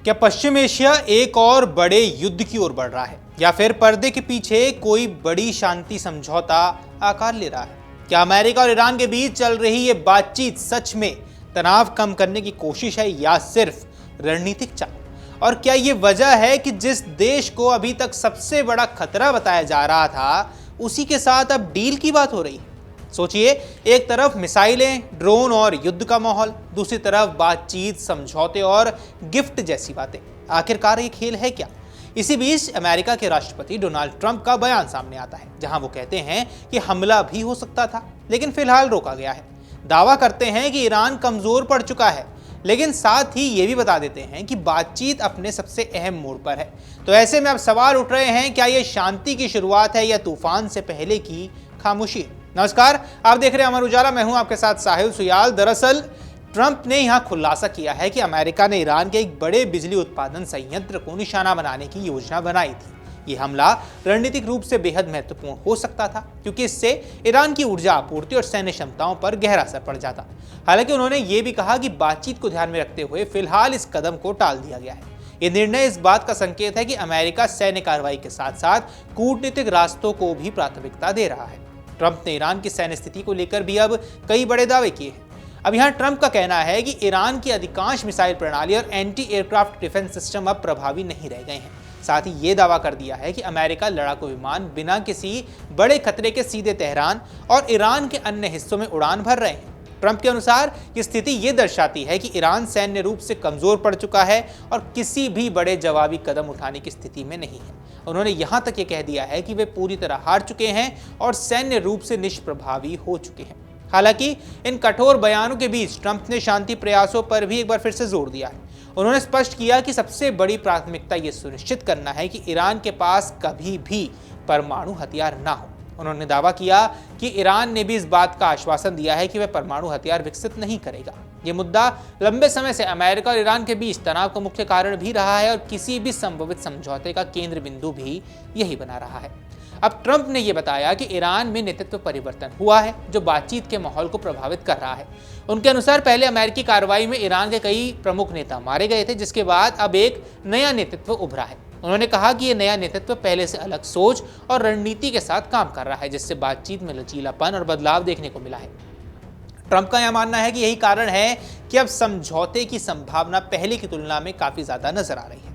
क्या पश्चिम एशिया एक और बड़े युद्ध की ओर बढ़ रहा है या फिर पर्दे के पीछे कोई बड़ी शांति समझौता आकार ले रहा है? क्या अमेरिका और ईरान के बीच चल रही ये बातचीत सच में तनाव कम करने की कोशिश है या सिर्फ रणनीतिक चाल? और क्या ये वजह है कि जिस देश को अभी तक सबसे बड़ा खतरा बताया जा रहा था उसी के साथ अब डील की बात हो रही है? सोचिए, एक तरफ मिसाइलें, ड्रोन और युद्ध का माहौल, दूसरी तरफ बातचीत, समझौते और गिफ्ट जैसी बातें। आखिरकार ये खेल है क्या? इसी बीच अमेरिका के राष्ट्रपति डोनाल्ड ट्रंप का बयान सामने आता है, जहां वो कहते हैं कि हमला भी हो सकता था लेकिन फिलहाल रोका गया है। दावा करते हैं कि ईरान कमजोर पड़ चुका है, लेकिन साथ ही ये भी बता देते हैं कि बातचीत अपने सबसे अहम मोड़ पर है। तो ऐसे में अब सवाल उठ रहे हैं, क्या ये शांति की शुरुआत है या तूफान से पहले की खामोशी? नमस्कार, आप देख रहे हैं अमर उजाला। मैं हूं आपके साथ साहिल सुयाल। दरअसल ट्रंप ने यहां खुलासा किया है कि अमेरिका ने ईरान के एक बड़े बिजली उत्पादन संयंत्र को निशाना बनाने की योजना बनाई थी। ये हमला रणनीतिक रूप से बेहद महत्वपूर्ण हो सकता था, क्योंकि इससे ईरान की ऊर्जा आपूर्ति और सैन्य क्षमताओं पर गहरा असर पड़ जाता। हालांकि उन्होंने ये भी कहा कि बातचीत को ध्यान में रखते हुए फिलहाल इस कदम को टाल दिया गया है। ये निर्णय इस बात का संकेत है कि अमेरिका सैन्य कार्रवाई के साथ साथ कूटनीतिक रास्तों को भी प्राथमिकता दे रहा है। ट्रंप ने ईरान की सैन्य स्थिति को लेकर भी अब कई बड़े दावे किए हैं। अब यहाँ ट्रंप का कहना है कि ईरान की अधिकांश मिसाइल प्रणाली और एंटी एयरक्राफ्ट डिफेंस सिस्टम अब प्रभावी नहीं रह गए हैं। साथ ही ये दावा कर दिया है कि अमेरिका लड़ाकू विमान बिना किसी बड़े खतरे के सीधे तेहरान और ईरान के अन्य हिस्सों में उड़ान भर रहे हैं। ट्रंप के अनुसार ये स्थिति ये दर्शाती है कि ईरान सैन्य रूप से कमजोर पड़ चुका है और किसी भी बड़े जवाबी कदम उठाने की स्थिति में नहीं है। उन्होंने यहां तक ये कह दिया है कि वे पूरी तरह हार चुके हैं और सैन्य रूप से निष्प्रभावी हो चुके हैं। हालांकि इन कठोर बयानों के बीच ट्रंप ने शांति प्रयासों पर भी एक बार फिर से जोर दिया है। उन्होंने स्पष्ट किया कि सबसे बड़ी प्राथमिकता ये सुनिश्चित करना है कि ईरान के पास कभी भी परमाणु हथियार ना हो। उन्होंने दावा किया कि ईरान ने भी इस बात का आश्वासन दिया है कि वह परमाणु हथियार विकसित नहीं करेगा। ये मुद्दा लंबे समय से अमेरिका और ईरान के बीच तनाव का मुख्य कारण भी रहा है और किसी भी संभावित समझौते का केंद्र बिंदु भी यही बना रहा है। अब ट्रंप ने यह बताया कि ईरान में नेतृत्व परिवर्तन हुआ है, जो बातचीत के माहौल को प्रभावित कर रहा है। उनके अनुसार पहले अमेरिकी कार्रवाई में ईरान के कई प्रमुख नेता मारे गए थे, जिसके बाद अब एक नया नेतृत्व उभरा है। उन्होंने कहा कि यह नया नेतृत्व पहले से अलग सोच और रणनीति के साथ काम कर रहा है, जिससे बातचीत में लचीलापन और बदलाव देखने को मिला है। ट्रंप का यह मानना है कि यही कारण है कि अब समझौते की संभावना पहले की तुलना में काफी ज्यादा नजर आ रही है।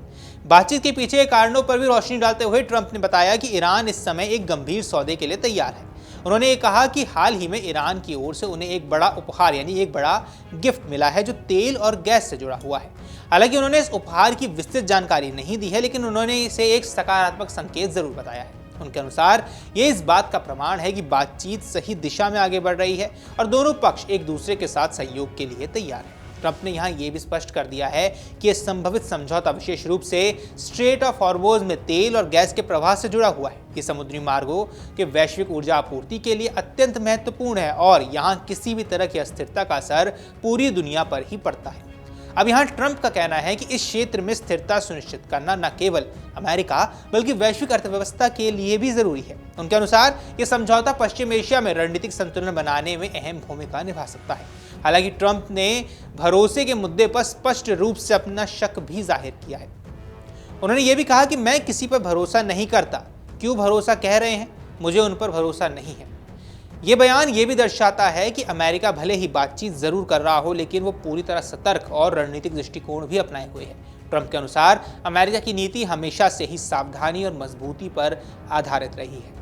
बातचीत के पीछे कारणों पर भी रोशनी डालते हुए ट्रंप ने बताया कि ईरान इस समय एक गंभीर सौदे के लिए तैयार है। उन्होंने ये कहा कि हाल ही में ईरान की ओर से उन्हें एक बड़ा उपहार यानी एक बड़ा गिफ्ट मिला है, जो तेल और गैस से जुड़ा हुआ है। हालांकि उन्होंने इस उपहार की विस्तृत जानकारी नहीं दी है, लेकिन उन्होंने इसे एक सकारात्मक संकेत जरूर बताया है। उनके अनुसार ये इस बात का प्रमाण है कि बातचीत सही दिशा में आगे बढ़ रही है और दोनों पक्ष एक दूसरे के साथ सहयोग के लिए तैयार हैं। ट्रंप ने यहाँ ये भी स्पष्ट कर दिया है कि यह संभावित समझौता विशेष रूप से स्ट्रेट ऑफ हॉर्मोज में तेल और गैस के प्रवाह से जुड़ा हुआ है। ये समुद्री मार्गों के वैश्विक ऊर्जा आपूर्ति के लिए अत्यंत महत्वपूर्ण है और यहाँ किसी भी तरह की अस्थिरता का असर पूरी दुनिया पर ही पड़ता है। अब यहाँ ट्रंप का कहना है कि इस क्षेत्र में स्थिरता सुनिश्चित करना न केवल अमेरिका बल्कि वैश्विक अर्थव्यवस्था के लिए भी जरूरी है। उनके अनुसार यह समझौता पश्चिम एशिया में रणनीतिक संतुलन बनाने में अहम भूमिका निभा सकता है। हालांकि ट्रंप ने भरोसे के मुद्दे पर स्पष्ट रूप से अपना शक भी जाहिर किया है। उन्होंने ये भी कहा कि मैं किसी पर भरोसा नहीं करता। क्यों भरोसा कह रहे हैं? मुझे उन पर भरोसा नहीं है। ये बयान ये भी दर्शाता है कि अमेरिका भले ही बातचीत जरूर कर रहा हो, लेकिन वो पूरी तरह सतर्क और रणनीतिक दृष्टिकोण भी अपनाए हुए है। ट्रंप के अनुसार अमेरिका की नीति हमेशा से ही सावधानी और मजबूती पर आधारित रही है।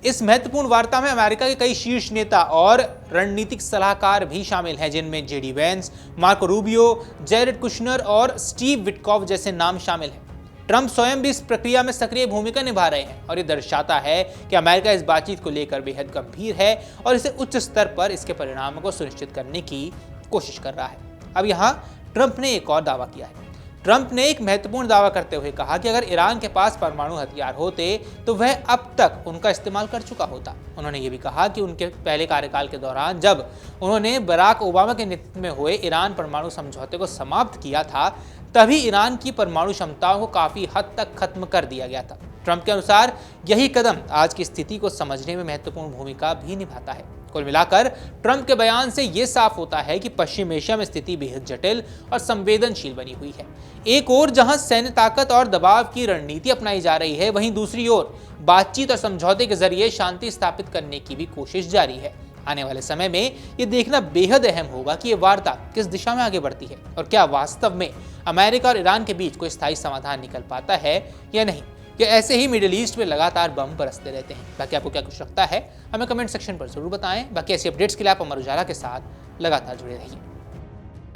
इस महत्वपूर्ण वार्ता में अमेरिका के कई शीर्ष नेता और रणनीतिक सलाहकार भी शामिल हैं, जिनमें JD Vance, Marco Rubio, Jared Kushner और स्टीव विटकॉफ जैसे नाम शामिल हैं। ट्रंप स्वयं भी इस प्रक्रिया में सक्रिय भूमिका निभा रहे हैं और ये दर्शाता है कि अमेरिका इस बातचीत को लेकर बेहद गंभीर है और इसे उच्च स्तर पर इसके परिणामों को सुनिश्चित करने की कोशिश कर रहा है। अब यहाँ ट्रंप ने एक और दावा किया है। ट्रंप ने एक महत्वपूर्ण दावा करते हुए कहा कि अगर ईरान के पास परमाणु हथियार होते तो वह अब तक उनका इस्तेमाल कर चुका होता। उन्होंने ये भी कहा कि उनके पहले कार्यकाल के दौरान जब उन्होंने बराक ओबामा के नेतृत्व में हुए ईरान परमाणु समझौते को समाप्त किया था, तभी ईरान की परमाणु क्षमताओं को काफी हद तक खत्म कर दिया गया था। ट्रंप के अनुसार यही कदम आज की स्थिति को समझने में महत्वपूर्ण भूमिका भी निभाता है। कुल मिलाकर ट्रंप के बयान से यह साफ होता है कि पश्चिम एशिया में स्थिति बेहद जटिल और संवेदनशील बनी हुई है। एक ओर जहां सैन्य ताकत और दबाव की रणनीति अपनाई जा रही है, वहीं दूसरी ओर बातचीत और समझौते के जरिए शांति स्थापित करने की भी कोशिश जारी है। आने वाले समय में यह देखना बेहद अहम होगा कि यह वार्ता किस दिशा में आगे बढ़ती है और क्या वास्तव में अमेरिका और ईरान के बीच कोई स्थायी समाधान निकल पाता है या नहीं, कि ऐसे ही मिडिल ईस्ट में लगातार बम बरसते रहते हैं। बाकी आपको क्या कुछ लगता है हमें कमेंट सेक्शन पर जरूर बताएं। बाकी ऐसी अपडेट्स के लिए आप अमर उजाला के साथ लगातार जुड़े रहिए।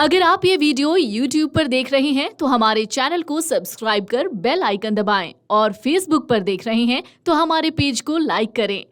अगर आप ये वीडियो YouTube पर देख रहे हैं तो हमारे चैनल को सब्सक्राइब कर बेल आइकन दबाएं और Facebook पर देख रहे हैं तो हमारे पेज को लाइक करें।